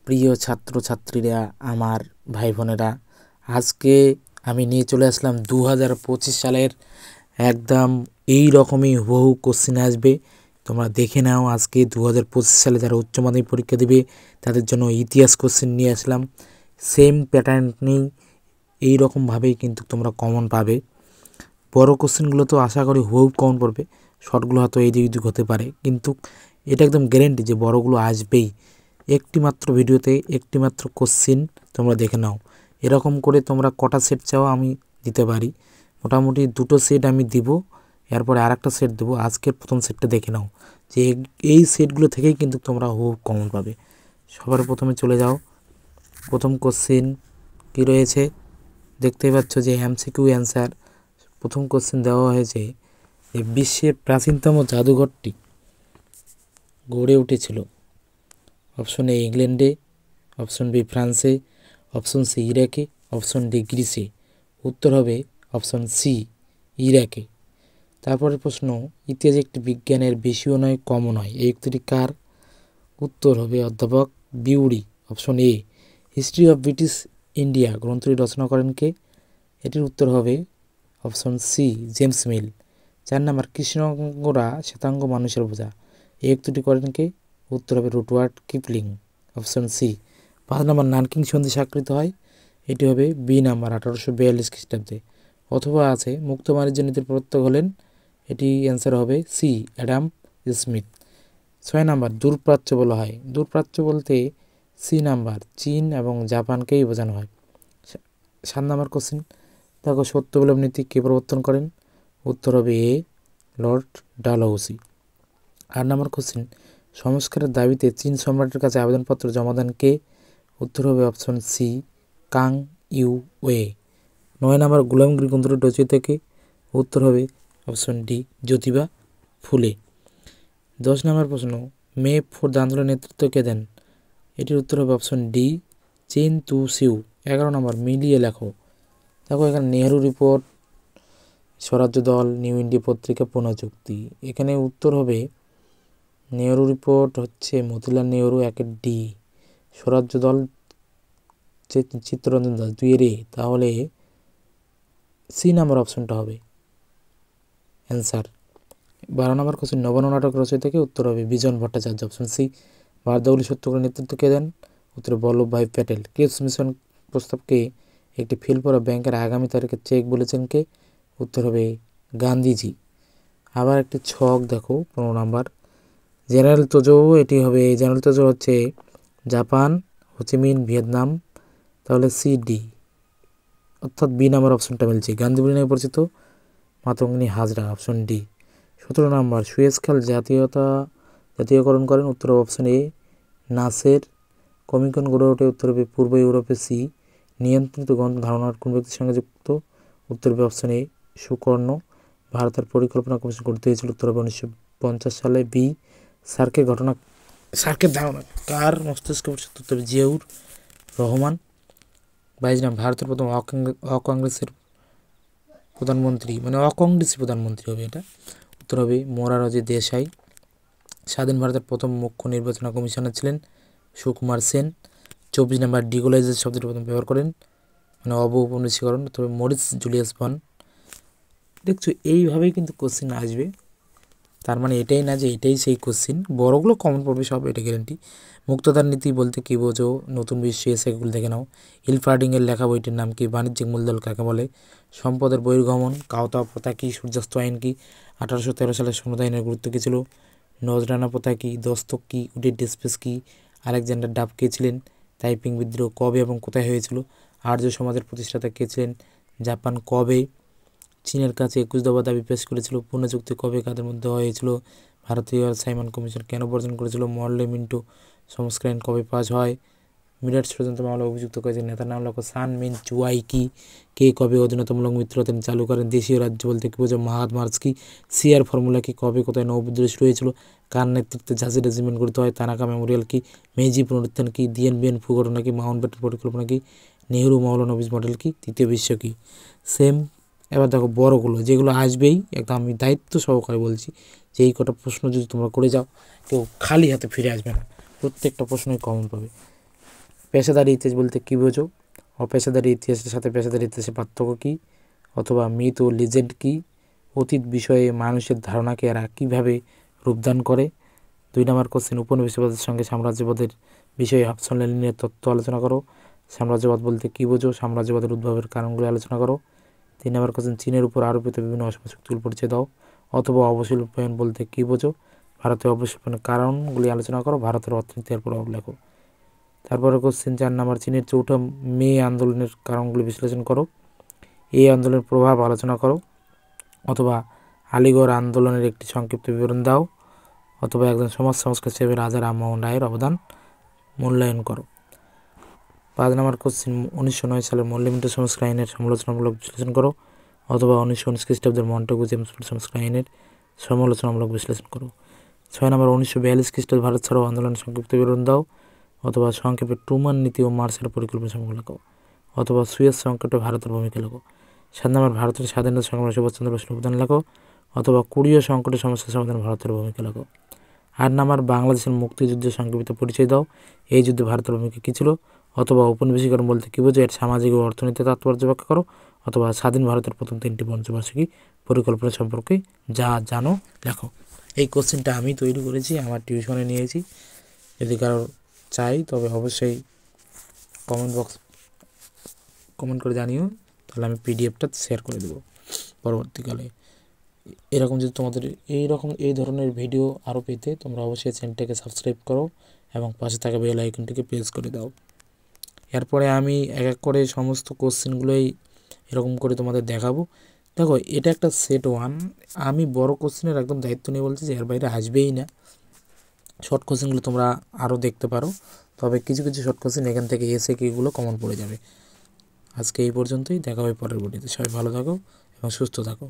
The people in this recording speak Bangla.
প্রিয় ছাত্রছাত্রীরা, আমার ভাই বোনেরা, আজকে আমি নিয়ে চলে আসলাম 2025 সালের একদম এই রকমই হুবহু কোশ্চেন আসবে। তোমরা দেখে নাও। আজকে 2025 সালে যারা উচ্চ মাধ্যমিক পরীক্ষা দেবে তাদের জন্য ইতিহাস কোশ্চেন নিয়ে আসলাম। সেম প্যাটার্ন নেই, এই রকমভাবেই কিন্তু তোমরা কমন পাবে। বড় কোশ্চেনগুলো তো আশা করি হুবহু কমন পড়বে, শর্টগুলো হয়তো এদিক ওদিক হতে পারে, কিন্তু এটা একদম গ্যারেন্টি যে বড়গুলো আসবেই। একটি মাত্র ভিডিওতে একটি মাত্র কোশ্চেন তোমরা দেখে নাও। এরকম করে তোমরা কটা সেট চাও আমি দিতে পারি। মোটামুটি 2টো সেট আমি দিব, এরপরে আরেকটা সেট দেবো। আজকের প্রথম সেটটা দেখে নাও, যে এই সেটগুলো থেকেই কিন্তু তোমরা হুবহু কমন পাবে। সবার প্রথমে চলে যাও। প্রথম কোশ্চেন কি রয়েছে দেখতেই পাচ্ছ, যে এমসিকিউ অ্যান্সার। প্রথম কোশ্চেন দেওয়া হয়েছে যে বিশ্বের প্রাচীনতম জাদুঘরটি গড়ে উঠেছিল। অপশন এ ইংল্যান্ডে, অপশন বি ফ্রান্সে, অপশন সি ইরাকে, অপশন ডি গ্রিসে। উত্তর হবে অপশন সি ইরাকে। তারপরের প্রশ্ন, ইতিহাস একটি বিজ্ঞানের বেশিও নয় কমও নয়, এই উক্তিটি কার? উত্তর হবে অধ্যাপক Bury. Option A history of British India গ্রন্থটি রচনা করেন কে? এটির উত্তর হবে অপশন সি জেমস মিল। 4 নম্বর, কৃষ্ণাঙ্গরা শ্বেতাঙ্গ মানুষের বোঝা, এই উক্তিটি করেন কে? উত্তর হবে রুডওয়ার্ড কিপলিং। Option C. 5 নম্বর, নানকিং সন্ধি স্বাক্ষরিত হয়, এটি হবে বি নাম্বার 1842 খ্রিস্টাব্দে। অথবা আছে মুক্ত বাণিজ্য নীতির প্রবর্তক হলেন, এটি অ্যান্সার হবে সি অ্যাডাম স্মিথ। 6 নম্বর, দূরপ্রাচ্য বলা হয়, দূরপ্রাচ্য বলতে সি নাম্বার চীন এবং জাপানকেই বোঝানো হয়। 7 নম্বর কোশ্চেন দেখো, সত্যবিলোপ নীতি কে প্রবর্তন করেন? উত্তর হবে এ লর্ড ডালহৌসি। 8 নম্বর কোশ্চেন, সংস্কারের দাবিতে চীন সম্রাটের কাছে আবেদনপত্র জমা দেন কে? উত্তর হবে option C Kang you way. 9 নম্বর, গোলামগীর গ্রন্থটি রচয়িতা কে? উত্তর হবে অপশন ডি জ্যোতিবা ফুলে। 10 নম্বর প্রশ্ন, মে 4 আন্দোলনের নেতৃত্ব কে দেন? এটির উত্তর হবে অপশন ডি চেন তু সিউ। 11 নম্বর, মিলিয়ে লেখো। দেখো এখানে নেহেরু রিপোর্ট, স্বরাজ্য দল, নিউ ইন্ডিয়া পত্রিকা, পুনঃযুক্তি। এখানে উত্তর হবে নেহেরু রিপোর্ট হচ্ছে মতিলাল নেহেরু 1 ডি, স্বরাজ্য দল চিত্তরঞ্জন দাস 2 এ। তাহলে সি নাম্বার অপশনটা হবে অ্যান্সার। 12 নম্বর কোশ্চেন, নবান্ন নাটক রচয়িতা থেকে? উত্তর হবে বিজন ভট্টাচার্য। Option C. বারদৌলি সত্যগ্রহের নেতৃত্ব কে দেন? উত্তর বল্লভভাই প্যাটেল। ক্রিপস মিশন প্রস্তাবকে একটি ফেল করা ব্যাংকের আগামী তারিখে চেক বলেছেন কে? উত্তর হবে গান্ধীজি। আবার একটি ছক দেখো 15 নম্বর, জেনারেল তোজো, এটি হবে জেনারেল তোজো হচ্ছে জাপান, হোচিমিন ভিয়েতনাম। তাহলে সি ডি, অর্থাৎ বি নাম্বার অপশনটা মিলছে। গান্ধী বলে নামে পরিচিত মাতঙ্গিনী হাজরা। Option D. 17 নম্বর, সুয়েজ খাল জাতীয়করণ করেন? উত্তর অপশন এ নাসের। কমিকন গড়ে ওঠে? উত্তর হবে পূর্ব ইউরোপে সি। নিয়ন্ত্রিত গণতন্ত্র ধারণার কোন ব্যক্তির সঙ্গে যুক্ত? উত্তর হবে অপশন এ সুকর্ণ। ভারতের পরিকল্পনা কমিশন গঠিত হয়েছিল? উত্তর হবে 1950 সালে বি। সার্কের ধারণা কার মস্তিষ্কে? উত্তর হবে জিয়াউর রহমান। 22 নম্বর, ভারতের প্রথম অকংগ্রেসের প্রধানমন্ত্রী, মানে অকংগ্রেসি প্রধানমন্ত্রী হবে এটা। উত্তর হবে মোরারজি দেশাই। স্বাধীন ভারতের প্রথম মুখ্য নির্বাচন কমিশনার ছিলেন সুকুমার সেন। 24 নম্বর, ডিকোলাইজেশন শব্দটি প্রথম ব্যবহার করেন, মানে অবনিশীকরণ, তবে মরিস জুলিয়াস বন। দেখছো এইভাবেই কিন্তু কোশ্চেন আসবে, তার মানে এটাই না যে এটাই সেই কোশ্চেন। বড়গুলো কমন পড়বে সব, এটা গ্যারেন্টি। মুক্ততার নীতি বলতে কী বোঝো? নতুন বিশ্ব এসেগুলো দেখে নাও। হিলফার্ডিংয়ের লেখা বইটির নাম কি? বাণিজ্যিক মূলধন কাকে বলে? সম্পদের বহির্গমন। কাওতা প্রথা কি? সূর্যাস্ত আইন কি? 1813 সালে সমুদায় আইনের গুরুত্ব কী ছিল? নজরানা প্রথা কি? দস্তক কি? উডের ডিসপেস কি? আলেকজান্ডার ডাফ কে ছিলেন? তাইপিং বিদ্রোহ কবে এবং কোথায় হয়েছিল? আর্য সমাজের প্রতিষ্ঠাতা কে ছিলেন? জাপান কবে চীনের কাছে 21 দফা দাবি পেশ করেছিল? পুনঃযুক্তি কবে কাদের মধ্যে হয়েছিল? ভারতীয় সাইমন কমিশন কেন বর্জন করেছিল? মরলে মিন্টো সংস্কার আইন কবে পাস হয়? মিরাট ষড়যন্ত্র মামলায় অভিযুক্ত করেছেন নেতার নাম লেখো। সান মিন চুয়াই কি? কে কবে অধীনতামূলক মিত্রতা চালু করেন? দেশীয় রাজ্য বলতে কী বোঝো? মার্চ কি? সিআর ফর্মুলা কি? কবে কোথায় নৌবিদ্রোহ শুরু হয়েছিল? কার নেতৃত্বে ঝাঁসি রেজিমেন্ট গঠিত হয়? তানাকা মেমোরিয়াল কি? মেইজি পুনরুত্থান কি? ডিএন বিএন ফু ঘটনা কি? মাউন্ট ব্যাটেন পরিকল্পনা কি? নেহরু মৌলানা নবীজ মডেল কি? তৃতীয় বিশ্ব কি? সেম। এবার দেখো বড়গুলো যেগুলো আসবেই, একদম আমি দায়িত্ব সহকারে বলছি যে এই কটা প্রশ্ন যদি তোমরা করে যাও, কেউ খালি হাতে ফিরে আসবে না, প্রত্যেকটা প্রশ্নই কমন পাবে। পেশাদারি ইতিহাস বলতে কী বোঝো? অপেশাদারি ইতিহাসের সাথে পেশাদারি ইতিহাসের পার্থক্য কী? অথবা মিথ ও লিজেন্ড কী? অতীত বিষয়ে মানুষের ধারণাকে এরা কীভাবে রূপদান করে? 2 নম্বর কোশ্চেন, উপনিবেশবাদের সঙ্গে সাম্রাজ্যবাদের বিষয়ে হবসন লেনিনের তত্ত্ব আলোচনা করো। সাম্রাজ্যবাদ বলতে কী বোঝো? সাম্রাজ্যবাদের উদ্ভবের কারণগুলি আলোচনা করো। 3 নম্বর কোশ্চেন, চীনের উপর আরোপিত বিভিন্ন অসম শক্তিগুলোর পরিচয় দাও। অথবা অবশিল্পায়ন বলতে কী বোঝো? ভারতের অবশিল্পায়নের কারণগুলি আলোচনা করো। ভারতের অর্থনীতির প্রভাব লেখো। তারপরে কোশ্চেন 4 নম্বর, চীনের চৌঠা মে আন্দোলনের কারণগুলি বিশ্লেষণ করো। এই আন্দোলনের প্রভাব আলোচনা করো। অথবা আলিগড় আন্দোলনের একটি সংক্ষিপ্ত বিবরণ দাও। অথবা একজন সমাজ সংস্কার হিসেবে রাজা রামমোহন রায়ের অবদান মূল্যায়ন করো। 5 নম্বর কোশ্চেন, 1909 সালের মল্লিমিন্টো সংস্কার আইনের সমালোচনামূলক বিশ্লেষণ করো। অথবা 1919 খ্রিস্টাব্দের মন্টেগু জেমসফোর্ড সংস্কার আইনের সমালোচনামূলক বিশ্লেষণ করো। 6 নম্বর, 1942 খ্রিস্টাব্দে ভারত ছাড়াও আন্দোলনের সংক্ষিপ্ত বিবরণ দাও। অথবা সংক্ষেপে ট্রুমান নীতি ও মার্শাল পরিকল্পনা সম্পর্কে লেখো। অথবা সুয়েজ সংকটে ভারতের ভূমিকা লেখো। 7 নম্বর, ভারতের স্বাধীনতা সংগ্রামে সুভাষচন্দ্র বসুর অবদান লেখো। অথবা কোরীয় সংকটের সমস্যা সমাধানে ভারতের ভূমিকা লেখো। 8 নম্বর, বাংলাদেশের মুক্তিযুদ্ধের সংক্ষিপ্ত পরিচয় দাও। এই যুদ্ধে ভারতের ভূমিকা কী ছিল? অথবা ঔপনিবেশিকরণ বলতে কী বোঝো? এর সামাজিক ও অর্থনৈতিক তাৎপর্য ব্যাখ্যা করো। অথবা স্বাধীন ভারতের প্রথম 3টি পঞ্চবার্ষিকী পরিকল্পনা সম্পর্কে যা জানো লেখো। এই কোশ্চেনটা আমি তৈরি করেছি, আমার টিউশনে নিয়েছি। যদি কারো চাই তবে অবশ্যই কমেন্ট করে জানিও, তাহলে আমি পিডিএফটা শেয়ার করে দেবো পরবর্তীকালে। এরকম যদি তোমাদের এই ধরনের ভিডিও আরও পেতে তোমরা অবশ্যই চ্যানেলটাকে সাবস্ক্রাইব করো এবং পাশে থাকা বেল আইকনটিকে প্রেস করে দাও। এরপরে আমি এক এক করে সমস্ত কোশ্চেনগুলোই এরকম করে তোমাদের দেখাবো। দেখো, এটা একটা সেট 1। আমি বড় কোশ্চেনের একদম দায়িত্ব নিয়ে বলছি যে এর বাইরে আসবেই না। শর্ট কোশ্চেনগুলো তোমরা আরও দেখতে পারো, তবে কিছু কিছু শর্ট কোশ্চেন এখান থেকে এসে কিগুলো কমন পড়ে যাবে। আজকে এই পর্যন্তই, দেখা হবে পরের ভিডিওতে। সবাই ভালো থাকো এবং সুস্থ থাকো।